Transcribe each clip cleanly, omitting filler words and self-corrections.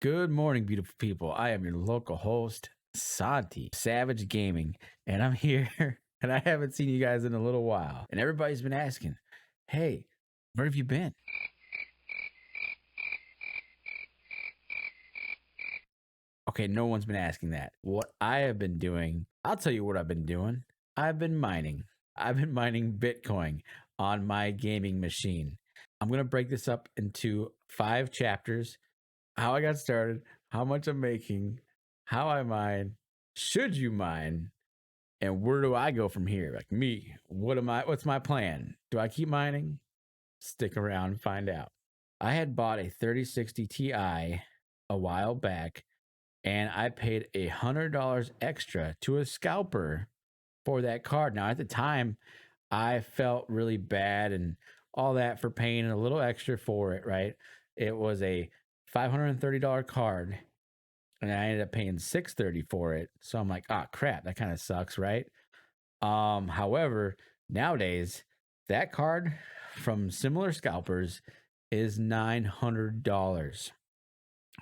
Good morning, beautiful people. I am your local host, Santi Savage Gaming, and I'm here and I haven't seen you guys in a little while. And everybody's been asking, hey, where have you been? Okay, no one's been asking that. What I have been doing, I'll tell you what I've been doing. I've been mining. I've been mining Bitcoin on my gaming machine. I'm going to break this up into 5 chapters: how I got started, how much I'm making, how I mine, should you mine, and where do I go from here? Like me, what's my plan? Do I keep mining? Stick around and find out. I had bought a 3060 Ti a while back, and I paid $100 extra to a scalper for that card. Now at the time, I felt really bad and all that for paying a little extra for it, right? It was a $530 card, and I ended up paying $630 for it. So I'm like, ah, crap, that kind of sucks, right? However, nowadays that card from similar scalpers is $900.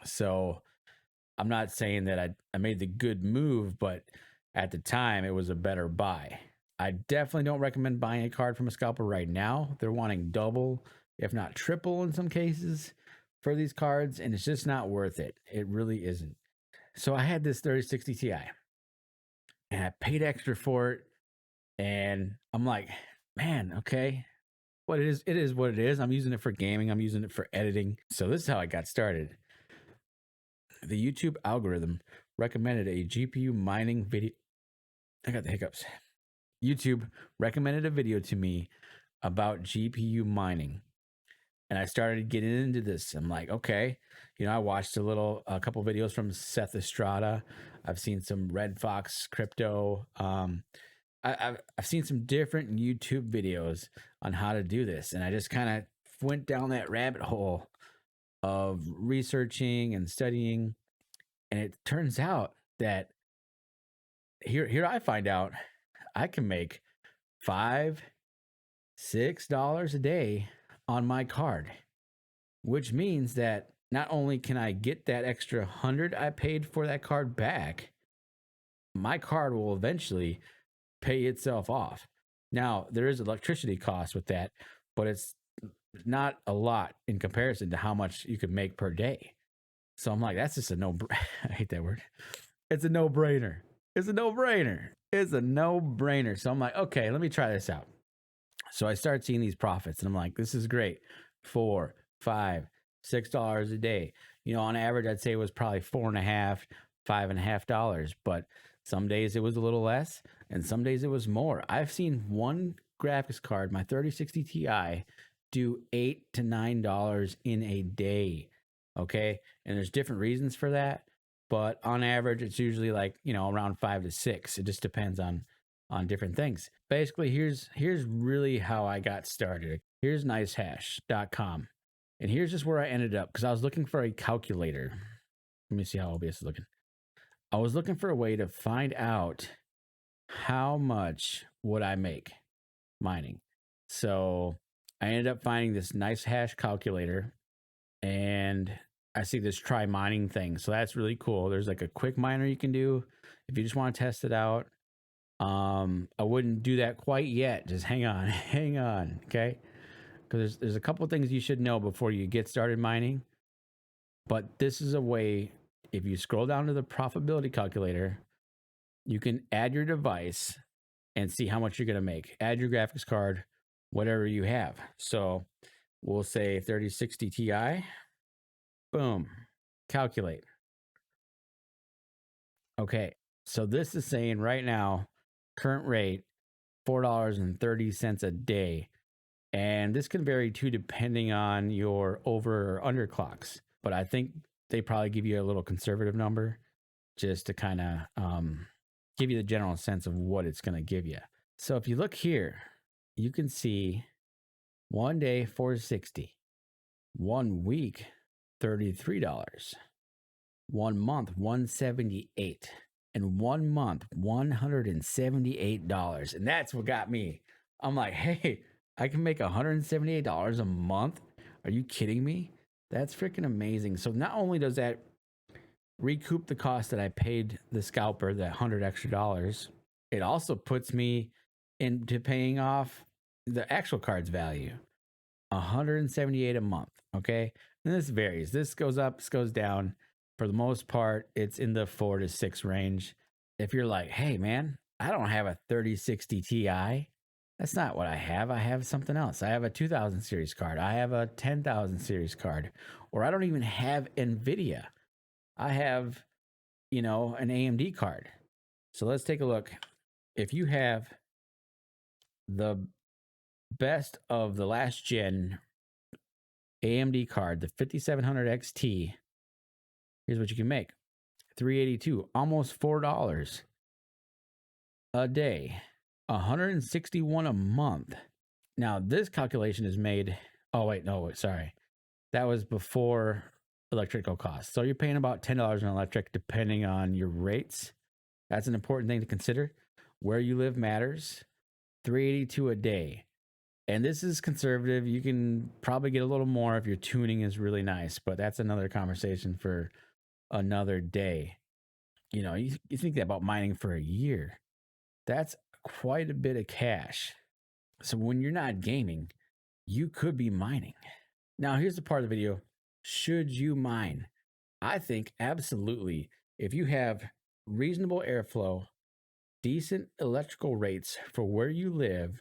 So I'm not saying that I made the good move, but at the time it was a better buy. I definitely don't recommend buying a card from a scalper right now. They're wanting double, if not triple in some cases for these cards, and it's just not worth it. It really isn't. So I had this 3060 Ti and I paid extra for it, and I'm like, man, okay. What it is what it is. I'm using it for gaming, I'm using it for editing. So this is how I got started. The YouTube algorithm recommended a GPU mining video. I got the hiccups. YouTube recommended a video to me about GPU mining. And I started getting into this. I'm like, okay, I watched a couple videos from Seth Estrada. I've seen some Red Fox crypto. I've seen some different YouTube videos on how to do this, and I just kind of went down that rabbit hole of researching and studying. And it turns out that here I find out I can make $5-6 a day on my card, which means that not only can I get that extra 100 I paid for that card back, my card will eventually pay itself off. Now, there is electricity cost with that, but it's not a lot in comparison to how much you could make per day. So I'm like, that's just a no. I hate that word. It's a no brainer. It's a no brainer. It's a no brainer. So I'm like, okay, let me try this out. So I start seeing these profits, and I'm like, this is great. $4, $5, $6 a day. On average, I'd say it was probably $4.50, $5.50. But some days it was a little less, and some days it was more. I've seen one graphics card, my 3060 Ti, do $8 to $9 in a day. Okay, and there's different reasons for that, but on average, it's usually like around 5 to 6. It just depends on different things. Basically, here's really how I got started. Here's nicehash.com. And here's just where I ended up, because I was looking for a calculator. Let me see how OBS is looking. I was looking for a way to find out how much would I make mining. So I ended up finding this NiceHash calculator, and I see this try mining thing. So that's really cool. There's like a quick miner you can do if you just want to test it out. I wouldn't do that quite yet. Just hang on, hang on, okay? Because there's a couple things you should know before you get started mining. But this is a way, if you scroll down to the profitability calculator, you can add your device and see how much you're going to make. Add your graphics card, whatever you have. So we'll say 3060 Ti. Boom. Calculate. Okay. So this is saying right now, current rate, $4.30 a day. And this can vary too, depending on your over or under clocks. But I think they probably give you a little conservative number just to kind of give you the general sense of what it's going to give you. So if you look here, you can see 1 day, 460, 1 week, $33, 1 month, 178, and 1 month, $178. And that's what got me. I'm like, hey, I can make $178 a month. Are you kidding me? That's freaking amazing. So not only does that recoup the cost that I paid the scalper, that $100 extra. It also puts me into paying off the actual card's value, $178 a month. Okay. And this varies. This goes up, this goes down. For the most part, it's in the 4 to 6 range. If you're like, hey man, I don't have a 3060 Ti. That's not what I have. I have something else. I have a 2000 series card. I have a 10,000 series card. Or I don't even have NVIDIA. I have, an AMD card. So let's take a look. If you have the best of the last gen AMD card, the 5700 XT, here's what you can make. $382, almost $4 a day, $161 a month. Now this calculation is made, sorry. That was before electrical costs. So you're paying about $10 on electric depending on your rates. That's an important thing to consider. Where you live matters. $382 a day. And this is conservative. You can probably get a little more if your tuning is really nice, but that's another conversation for another day. You think about mining for a year. That's quite a bit of cash. So when you're not gaming, you could be mining. Now, here's the part of the video. Should you mine? I think absolutely. If you have reasonable airflow, decent electrical rates for where you live,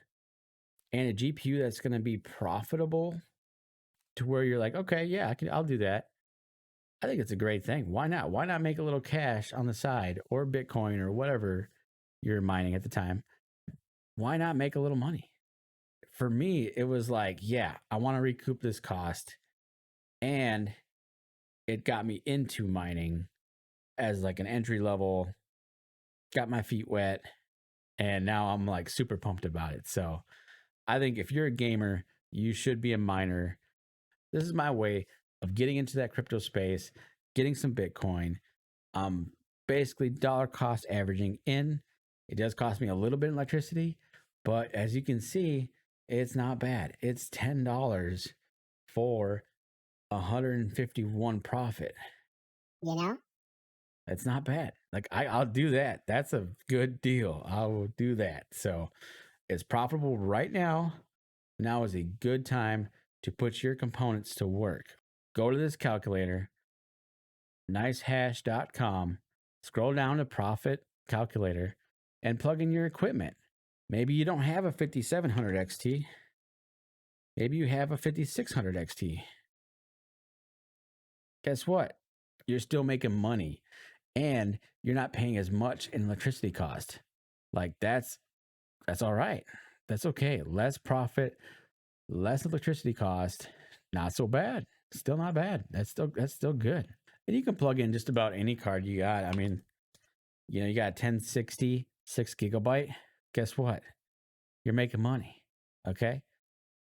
and a GPU that's going to be profitable to where you're like, okay, yeah, I'll do that. I think it's a great thing. Why not? Why not make a little cash on the side, or Bitcoin, or whatever you're mining at the time? Why not make a little money? For me, it was like, yeah, I want to recoup this cost. And it got me into mining as like an entry level, got my feet wet, and now I'm like super pumped about it. So I think if you're a gamer, you should be a miner. This is my way of getting into that crypto space, getting some Bitcoin. Basically dollar cost averaging in. It does cost me a little bit in electricity, but as you can see, it's not bad. It's $10 for 151 profit. That's not bad. Like I'll do that. That's a good deal. I will do that. So it's profitable right now. Now is a good time to put your components to work. Go to this calculator, nicehash.com, scroll down to profit calculator, and plug in your equipment. Maybe you don't have a 5700 XT. Maybe you have a 5600 XT. Guess what? You're still making money, and you're not paying as much in electricity cost. Like that's all right. That's okay. Less profit, less electricity cost. Not so bad. Still not bad. That's still good. And you can plug in just about any card you got. I mean, you got 1060, 6 gigabyte. Guess what? You're making money. Okay.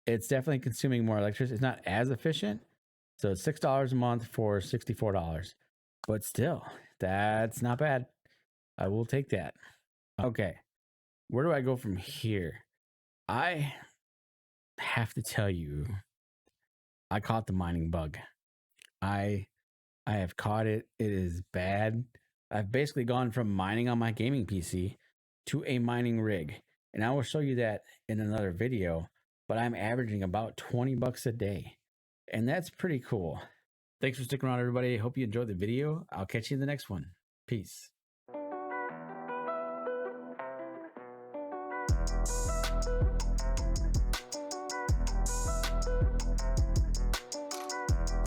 It's definitely consuming more electricity. It's not as efficient. So it's $6 a month for $64. But still, that's not bad. I will take that. Okay. Where do I go from here? I have to tell you, I caught the mining bug. I have caught it. It is bad. I've basically gone from mining on my gaming PC to a mining rig. And I will show you that in another video, but I'm averaging about $20 a day. And that's pretty cool. Thanks for sticking around, everybody. Hope you enjoyed the video. I'll catch you in the next one. Peace.